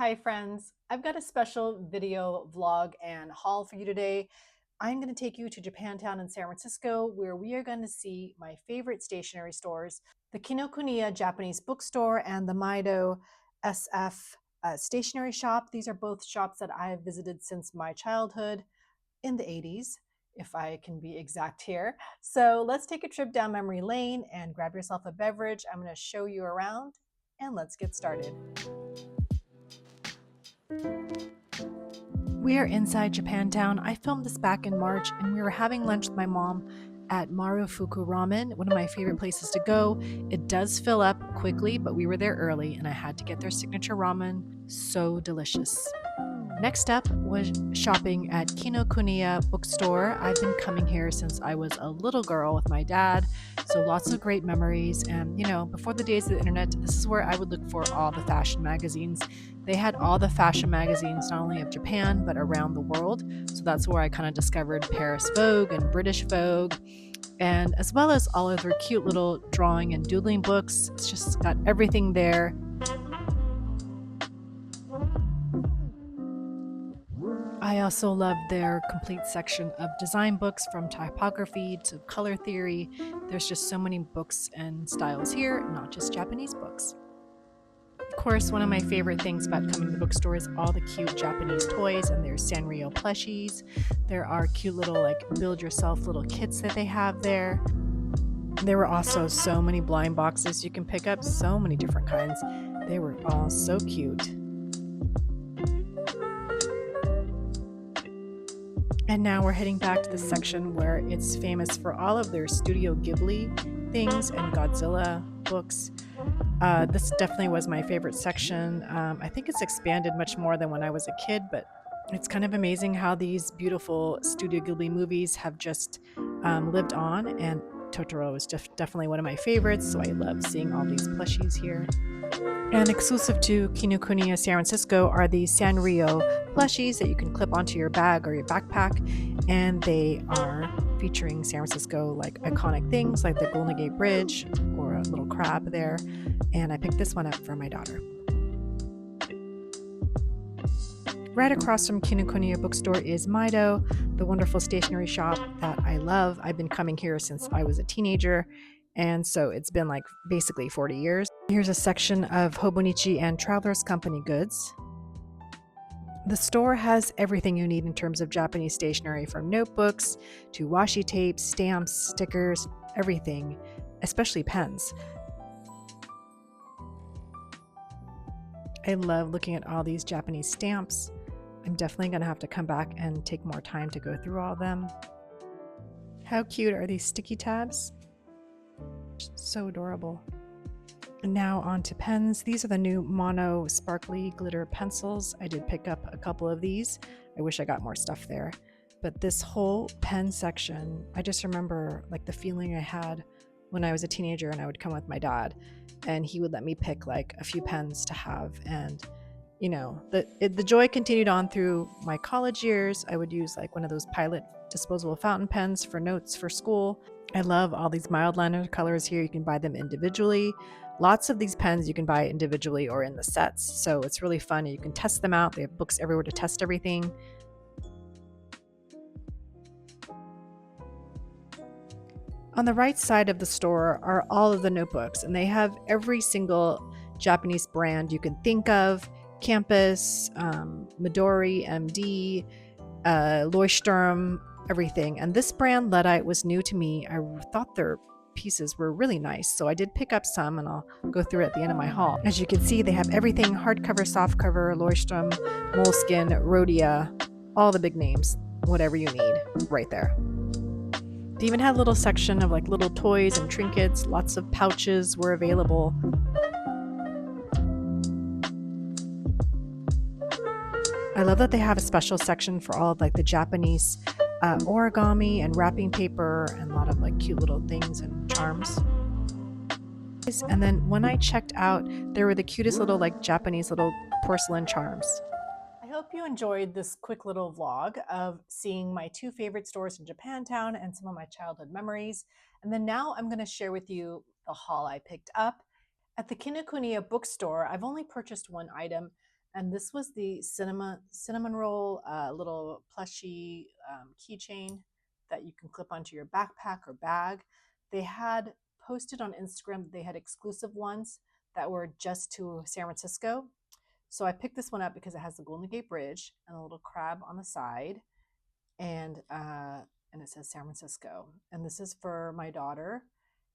Hi friends, I've got a special video vlog and haul for you today. I'm going to take you to Japantown in San Francisco where we are going to see my favorite stationery stores, the Kinokuniya Japanese bookstore and the Maido SF stationery shop. These are both shops that I have visited since my childhood in the 80s, if I can be exact here. So let's take a trip down memory lane and grab yourself a beverage. I'm going to show you around and let's get started. We are inside Japantown. I filmed this back in March and we were having lunch with my mom at Marufuku Ramen, one of my favorite places to go. It does fill up quickly, but we were there early and I had to get their signature ramen. So delicious. Next up was shopping at Kinokuniya Bookstore. I've been coming here since I was a little girl with my dad, so lots of great memories. And before the days of the internet, this is where I would look for all the fashion magazines. They had all the fashion magazines, not only of Japan, but around the world. So that's where I kind of discovered Paris Vogue and British Vogue, and as well as all of their cute little drawing and doodling books. It's just got everything there. I also love their complete section of design books from typography to color theory. There's just so many books and styles here, not just Japanese books. Of course, one of my favorite things about coming to the bookstore is all the cute Japanese toys, and there's Sanrio plushies. There are cute little build yourself little kits that they have there. There were also so many blind boxes you can pick up, so many different kinds. They were all so cute. And now we're heading back to the section where it's famous for all of their Studio Ghibli things and Godzilla books. This definitely was my favorite section. I think it's expanded much more than when I was a kid, but it's kind of amazing how these beautiful Studio Ghibli movies have just lived on. And Totoro is definitely one of my favorites, so I love seeing all these plushies here. And exclusive to Kinokuniya San Francisco are these Sanrio plushies that you can clip onto your bag or your backpack, and they are featuring San Francisco iconic things like the Golden Gate Bridge or a little crab there. And I picked this one up for my daughter. Right across from Kinokuniya Bookstore is Maido, the wonderful stationery shop that I love. I've been coming here since I was a teenager, and so it's been basically 40 years. Here's a section of Hobonichi and Travelers Company goods. The store has everything you need in terms of Japanese stationery, from notebooks to washi tapes, stamps, stickers, everything, especially pens. I love looking at all these Japanese stamps. I'm definitely going to have to come back and take more time to go through all of them. How cute are these sticky tabs? So adorable. And now on to pens. These are the new Mono Sparkly Glitter Pencils. I did pick up a couple of these. I wish I got more stuff there. But this whole pen section, I just remember the feeling I had when I was a teenager and I would come with my dad and he would let me pick a few pens to have. And the joy continued on through my college years. I would use one of those Pilot disposable fountain pens for notes for school. I love all these mild liner colors here. You can buy them individually. Lots of these pens you can buy individually or in the sets, so it's really fun. You can test them out. They have books everywhere to test everything. On the right side of the store are all of the notebooks, and they have every single Japanese brand you can think of: Campus, Midori, MD, Leuchtturm, everything. And this brand, Luddite, was new to me. I thought their pieces were really nice, so I did pick up some, and I'll go through it at the end of my haul. As you can see, they have everything: hardcover, softcover, Leuchtturm, Moleskine, Rhodia, all the big names, whatever you need, right there. They even had a little section of little toys and trinkets. Lots of pouches were available. I love that they have a special section for all of the Japanese origami and wrapping paper, and a lot of cute little things and charms. And then when I checked out, there were the cutest little Japanese little porcelain charms. I hope you enjoyed this quick little vlog of seeing my two favorite stores in Japantown and some of my childhood memories. And then now I'm going to share with you the haul I picked up. At the Kinokuniya bookstore, I've only purchased one item, And this was the cinnamon roll little plushy keychain that you can clip onto your backpack or bag. They had posted on Instagram that they had exclusive ones that were just to San Francisco. So I picked this one up because it has the Golden Gate Bridge and a little crab on the side, and it says San Francisco. And this is for my daughter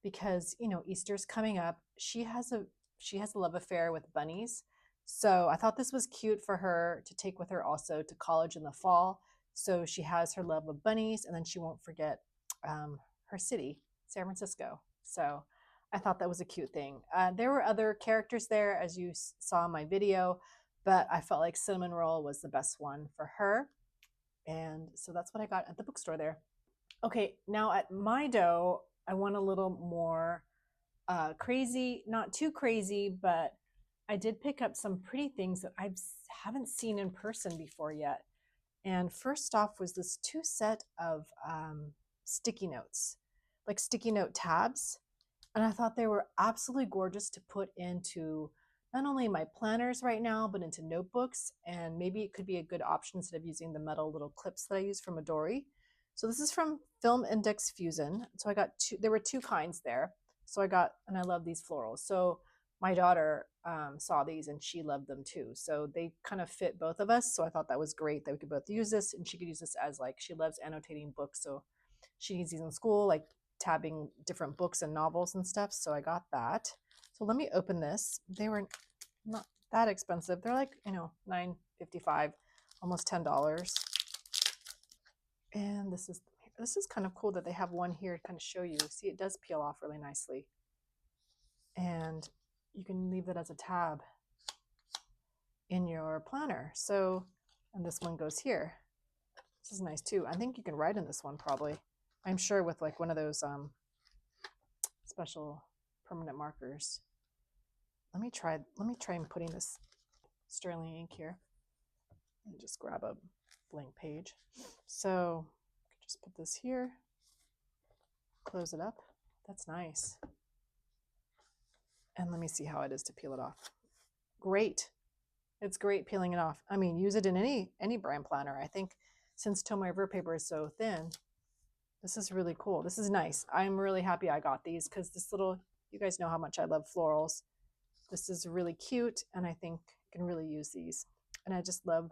because Easter's coming up. She has a love affair with bunnies, so I thought this was cute for her to take with her also to college in the fall. So she has her love of bunnies, and then she won't forget her city, San Francisco. So I thought that was a cute thing. There were other characters there, as you saw in my video, but I felt like Cinnamon Roll was the best one for her. And so that's what I got at the bookstore there. Okay, now at Maido, I went a little more crazy, not too crazy, but I did pick up some pretty things that I haven't seen in person before yet. And first off was this 2 set of sticky notes, like sticky note tabs. And I thought they were absolutely gorgeous to put into not only my planners right now, but into notebooks. And maybe it could be a good option instead of using the metal little clips that I use from Midori. So this is from Film Index Fusion. So I got there were 2 kinds there. So and I love these florals. So my daughter saw these and she loved them too. So they kind of fit both of us. So I thought that was great that we could both use this, and she could use this as she loves annotating books. So she needs these in school, like tabbing different books and novels and stuff. So I got that. So let me open this. They were not that expensive. They're like, $9.55, almost $10. And this is kind of cool that they have one here to kind of show you. See, it does peel off really nicely. And you can leave it as a tab in your planner. So, and this one goes here. This is nice too. I think you can write in this one probably. I'm sure with one of those special permanent markers. Let me try and putting this sterling ink here and just grab a blank page. So just put this here, close it up. That's nice. And let me see how it is to peel it off. Great. It's great peeling it off. I mean, use it in any brand planner. I think since Tomoe River paper is so thin, this is really cool. This is nice. I'm really happy I got these because you guys know how much I love florals. This is really cute, and I think I can really use these. And I just love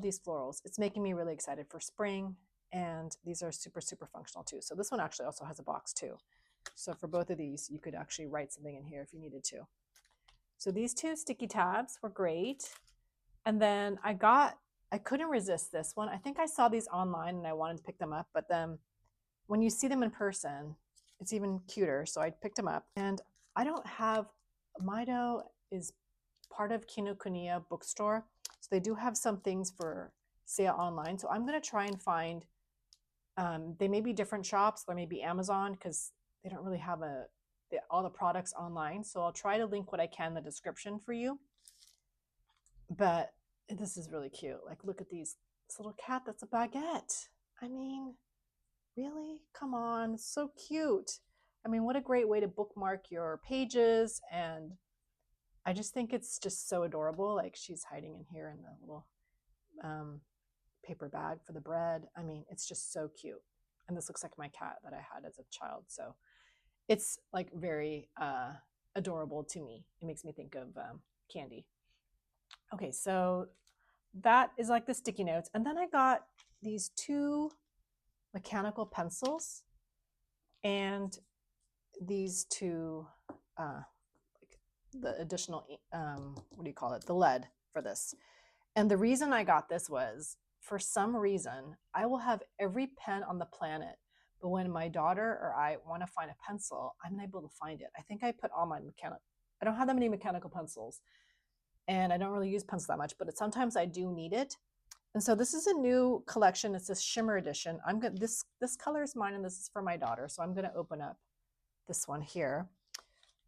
these florals. It's making me really excited for spring, and these are super, super functional too. So this one actually also has a box too. So for both of these, you could actually write something in here if you needed to. So these 2 sticky tabs were great. And then I couldn't resist this one. I think I saw these online and I wanted to pick them up, but then when you see them in person, it's even cuter. So I picked them up, and I don't have, Maido is part of Kinokuniya Bookstore. So they do have some things for sale online. So I'm going to try and find, they may be different shops, or maybe Amazon, because they don't really have all the products online. So I'll try to link what I can in the description for you. But this is really cute. Look at this little cat that's a baguette. I mean, really? Come on, it's so cute. I mean, what a great way to bookmark your pages. And I just think it's just so adorable. She's hiding in here in the little paper bag for the bread. I mean, it's just so cute. And this looks like my cat that I had as a child. So it's very adorable to me. It makes me think of candy. Okay, so that is the sticky notes. And then I got these 2 mechanical pencils and these 2 the additional what do you call it, the lead for this. And the reason I got this was, for some reason, I will have every pen on the planet, but when my daughter or I want to find a pencil, I'm unable to find it. I think I put all my I don't have that many mechanical pencils, and I don't really use pencils that much, but sometimes I do need it. And so this is a new collection. It's a shimmer edition. This color is mine, and this is for my daughter. So I'm going to open up this one here.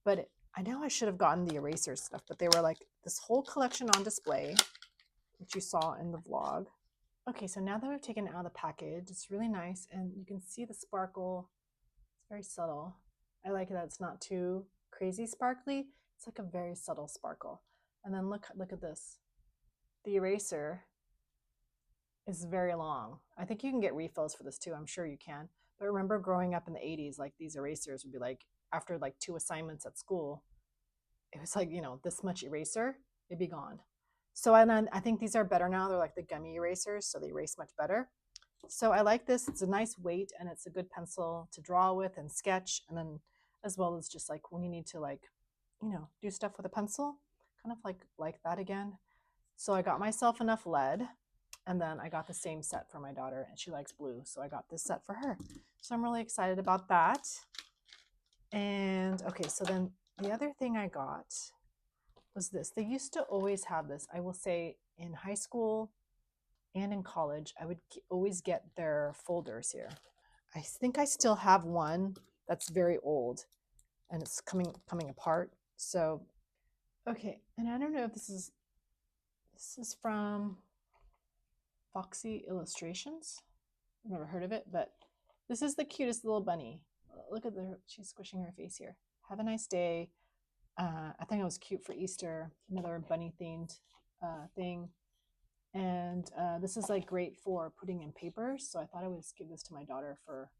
But I know I should have gotten the eraser stuff, but they were this whole collection on display, which you saw in the vlog. Okay, so now that we've taken it out of the package, it's really nice, and you can see the sparkle. It's very subtle. I like that it's not too crazy sparkly. It's a very subtle sparkle. And then look at this. the eraser is very long. I think you can get refills for this too. I'm sure you can. But remember growing up in the 80s, like these erasers would be like after like 2 assignments at school, it was like, this much eraser, it'd be gone. So I think these are better now. They're like the gummy erasers, so they erase much better. So I like this. It's a nice weight and it's a good pencil to draw with and sketch. And then as well as just like when you need to like, do stuff with a pencil, kind of like that again. So I got myself enough lead, and then I got the same set for my daughter, and she likes blue. So I got this set for her. So I'm really excited about that. And okay, so then the other thing I got was this. They used to always have this. I will say in high school and in college, I would always get their folders here. I think I still have one that's very old and it's coming apart. So, okay, and I don't know if this is from Foxy Illustrations. I've never heard of it, but this is the cutest little bunny. Look at she's squishing her face here. Have a nice day. I think it was cute for Easter, another bunny themed thing. And this is like great for putting in papers. So I thought I would give this to my daughter for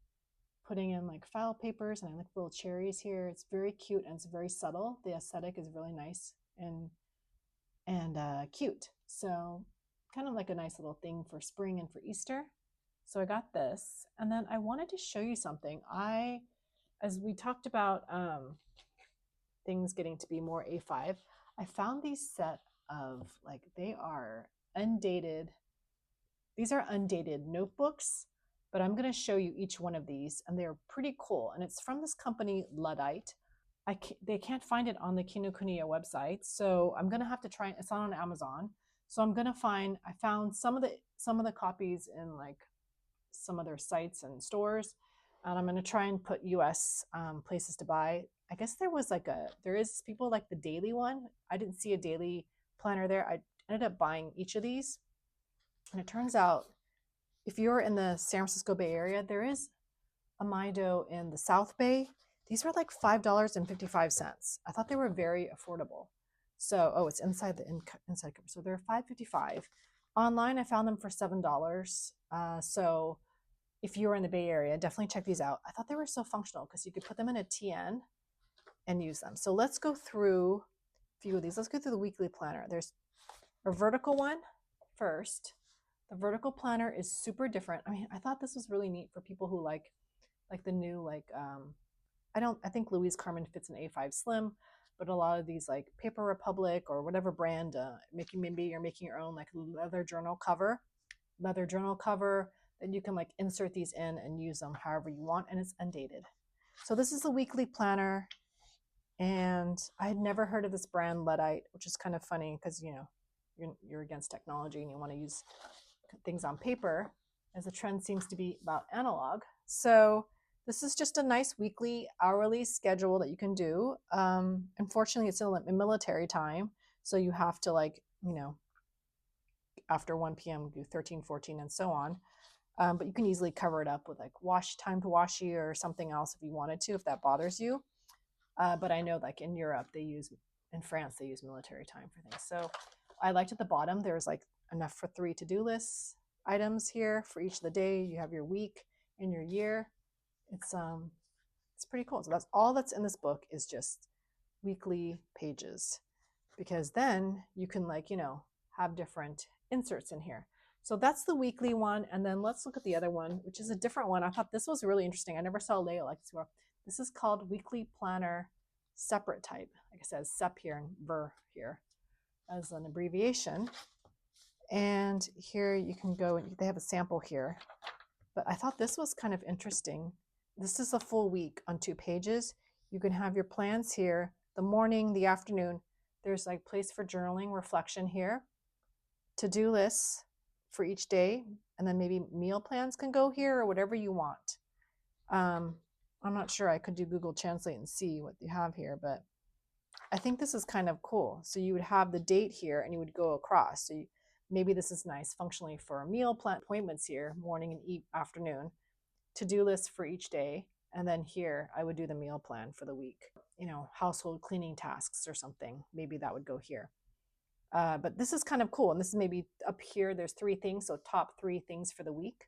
putting in like file papers. And I like little cherries here. It's very cute and it's very subtle. The aesthetic is really nice and cute. So kind of like a nice little thing for spring and for Easter. So I got this. And then I wanted to show you something. As we talked about things getting to be more A5, I found these set of like, they are undated. These are undated notebooks, but I'm going to show you each one of these, and they're pretty cool. And it's from this company, Luddite. They can't find it on the Kinokuniya website, so I'm going to have to try. It's not on Amazon, so I'm going to find. I found some of the copies in like some other sites and stores, and I'm going to try and put U.S. Places to buy. I guess there is people like the daily one. I didn't see a daily planner there. I ended up buying each of these. And it turns out, if you're in the San Francisco Bay Area, there is a Maido in the South Bay. These were like $5.55. I thought they were very affordable. So, it's inside the inside cover. So they're $5.55. Online, I found them for $7. So if you're in the Bay Area, definitely check these out. I thought they were so functional because you could put them in a TN and use them. So let's go through a few of these. Let's go through the weekly planner. There's a vertical one first. The vertical planner is super different. I mean, I thought this was really neat for people who like the new I think Louise Carmen fits an A5 Slim, but a lot of these like Paper Republic or whatever brand, maybe you're making your own like leather journal cover that you can like insert these in and use them however you want, and it's undated. So this is the weekly planner, and I had never heard of this brand Luddite, which is kind of funny because you're against technology and you want to use things on paper, as the trend seems to be about analog. So this is just a nice weekly, hourly schedule that you can do. Unfortunately, it's in military time, so you have to after 1 p.m. do 13, 14, and so on. But you can easily cover it up with like time to washi or something else if you wanted to, if that bothers you. But I know like in Europe, in France, they use military time for things. So I liked at the bottom, there's like enough for 3 to-do lists items here for each of the day. You have your week and your year. It's pretty cool. So that's all that's in this book is just weekly pages, because then you can have different inserts in here. So that's the weekly one. And then let's look at the other one, which is a different one. I thought this was really interesting. I never saw a layout like this before. This is called Weekly Planner Separate Type. Like I said, SEP here and VER here as an abbreviation. And here you can go and they have a sample here. But I thought this was kind of interesting. This is a full week on 2 pages. You can have your plans here, the morning, the afternoon. There's like place for journaling, reflection here, to-do lists for each day, and then maybe meal plans can go here or whatever you want. I'm not sure. I could do Google Translate and see what you have here, but I think this is kind of cool. So you would have the date here and you would go across. So maybe this is nice functionally for a meal plan, appointments here, morning and afternoon, to-do list for each day. And then here I would do the meal plan for the week, household cleaning tasks or something. Maybe that would go here. But this is kind of cool. And this is maybe up here, there's 3 things. So top 3 things for the week,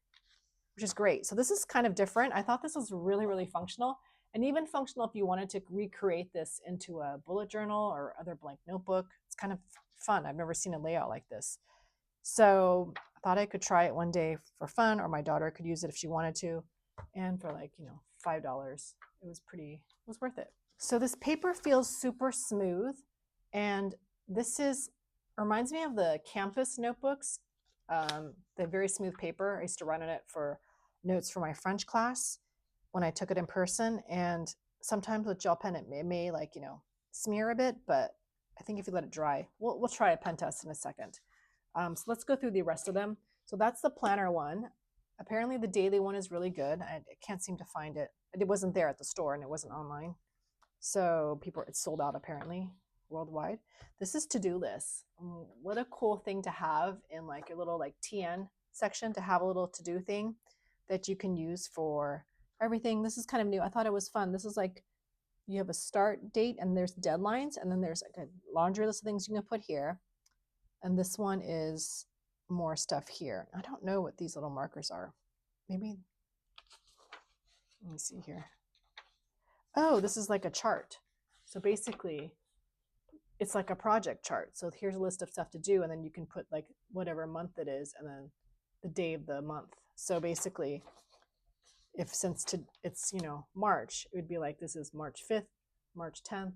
which is great. So this is kind of different. I thought this was really, really functional, and even functional if you wanted to recreate this into a bullet journal or other blank notebook. It's kind of fun. I've never seen a layout like this. So I thought I could try it one day for fun, or my daughter could use it if she wanted to. And for like, $5, it was worth it. So this paper feels super smooth, and this reminds me of the campus notebooks, the very smooth paper. I used to write on it for notes for my French class when I took it in person. And sometimes with gel pen, it may smear a bit, but I think if you let it dry, we'll try a pen test in a second. So let's go through the rest of them. So that's the planner one. Apparently the daily one is really good. I can't seem to find it. It wasn't there at the store and it wasn't online. So it's sold out apparently worldwide. This is to-do lists. What a cool thing to have in like your little TN section, to have a little to-do thing that you can use for everything. This is kind of new. I thought it was fun. This is like you have a start date and there's deadlines, and then there's like a laundry list of things you can put here. And this one is more stuff here. I don't know what these little markers are. Maybe, let me see here. Oh, this is like a chart. So basically, it's like a project chart. So here's a list of stuff to do, and then you can put like whatever month it is, and then the day of the month. So basically, it's March, it would be like this is March 5th, March 10th,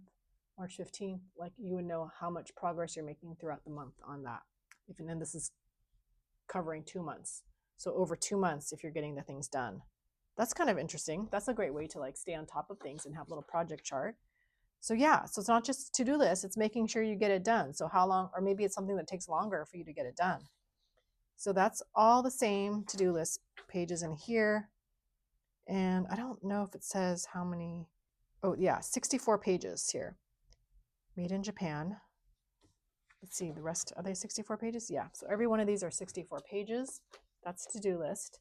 March 15th. Like you would know how much progress you're making throughout the month on that. And then this is covering 2 months. So over 2 months, if you're getting the things done. That's kind of interesting. That's a great way to like stay on top of things and have a little project chart. So yeah, so it's not just to-do list, it's making sure you get it done. So how long, or maybe it's something that takes longer for you to get it done. So that's all the same to-do list pages in here. And I don't know if it says how many. Oh yeah, 64 pages here. Made in Japan. Let's see, the rest, are they 64 pages? Yeah, so every one of these are 64 pages. That's to-do list.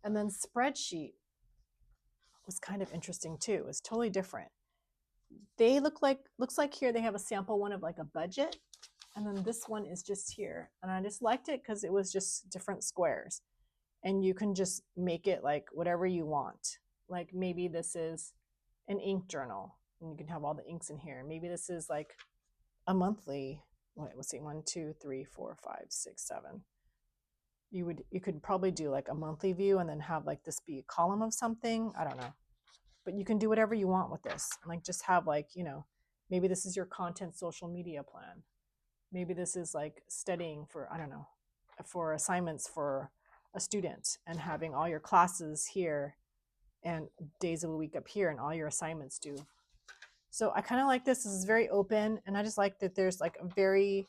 And then spreadsheet was kind of interesting too. It's totally different. They looks like here they have a sample one of like a budget, and then this one is just here. And I just liked it because it was just different squares, and you can just make it like whatever you want. Like maybe this is an ink journal, and you can have all the inks in here. Maybe this is like a monthly. Let's see, 1, 2, 3, 4, 5, 6, 7. You could probably do like a monthly view and then have like this be a column of something. I don't know. But you can do whatever you want with this. Like just have like, maybe this is your content social media plan. Maybe this is like studying for, I don't know, for assignments for a student, and having all your classes here and days of a week up here and all your assignments due. So I kind of like this. This is very open, and I just like that there's like a very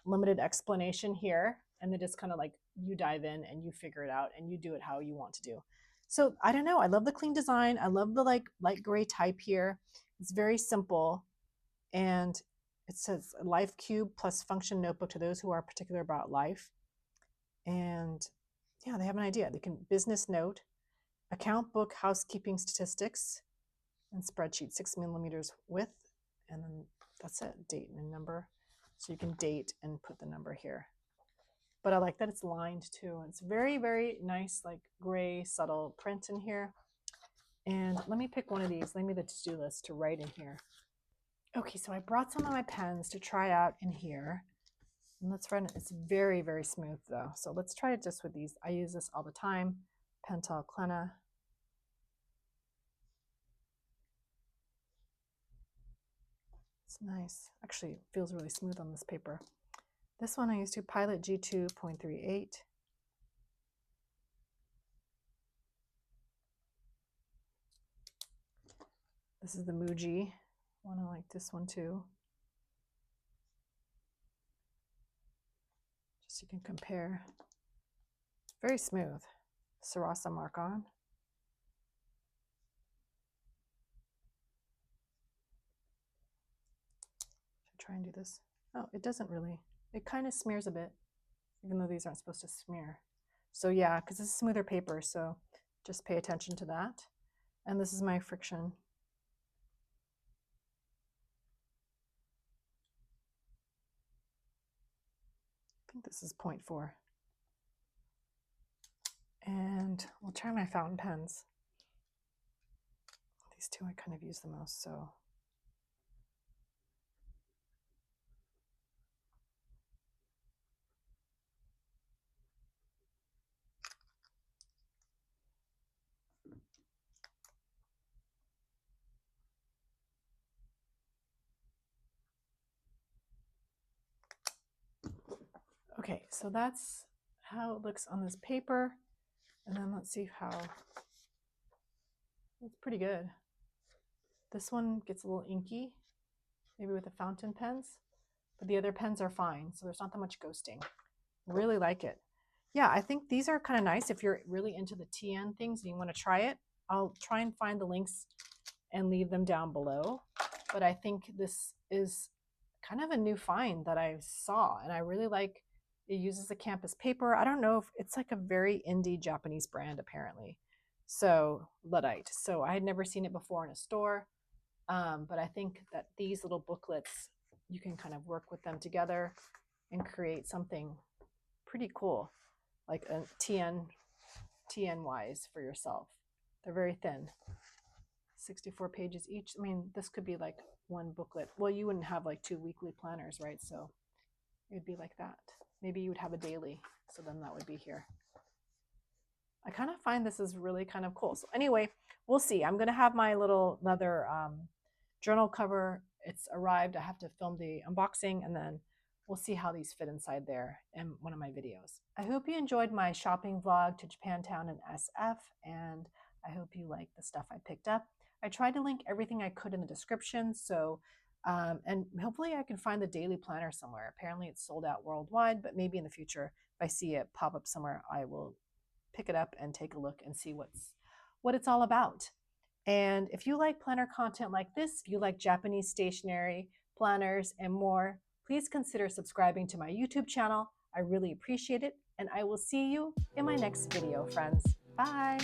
limited explanation here, and then just kind of like you dive in and you figure it out and you do it how you want to do. So I don't know. I love the clean design. I love the like light gray type here. It's very simple, and it says life cube plus function notebook to those who are particular about life. And yeah, they have an idea. They can business note, account book, housekeeping statistics, and spreadsheet, 6 millimeters width, and then that's it, date and number. So you can date and put the number here. But I like that it's lined too. It's very, very nice, like gray, subtle print in here. And let me pick one of these. Let me the to-do list to write in here. Okay, so I brought some of my pens to try out in here. And let's run it. It's very, very smooth though. So let's try it just with these. I use this all the time. Pentel Klena. It's nice. Actually, it feels really smooth on this paper. This one I used to Pilot G2.38. This is the Muji one. I like this one too. Just so you can compare. Very smooth. Sarasa mark on. Should I try and do this? Oh, it doesn't really. It kind of smears a bit, even though these aren't supposed to smear. So yeah, because it's smoother paper, so just pay attention to that. And this is my friction. think this is 0.4. And we'll try my fountain pens. These two I kind of use the most, so. Okay, so that's how it looks on this paper. And then let's see how, it's pretty good. This one gets a little inky, maybe with the fountain pens, but the other pens are fine. So there's not that much ghosting. Really like it. Yeah, I think these are kind of nice if you're really into the TN things and you want to try it. I'll try and find the links and leave them down below. But I think this is kind of a new find that I saw, and I really like it. Uses a campus paper. I don't know if it's like a very indie Japanese brand apparently. So Luddite. So I had never seen it before in a store. But I think that these little booklets, you can kind of work with them together and create something pretty cool, like a TN wise for yourself. They're very thin, 64 pages each. I mean, this could be like one booklet. Well, you wouldn't have like 2 weekly planners, right? So it would be like that. Maybe you would have a daily, so then that would be here. I kind of find this is really kind of cool. So anyway, we'll see. I'm going to have my little leather journal cover. It's arrived. I have to film the unboxing, and then we'll see how these fit inside there in one of my videos. I hope you enjoyed my shopping vlog to Japantown and SF, and I hope you like the stuff I picked up. I tried to link everything I could in the description, so and hopefully I can find the daily planner somewhere. Apparently it's sold out worldwide, but maybe in the future, if I see it pop up somewhere, I will pick it up and take a look and see what it's all about. And if you like planner content like this, if you like Japanese stationery, planners, and more, please consider subscribing to my YouTube channel. I really appreciate it, and I will see you in my next video, friends. Bye.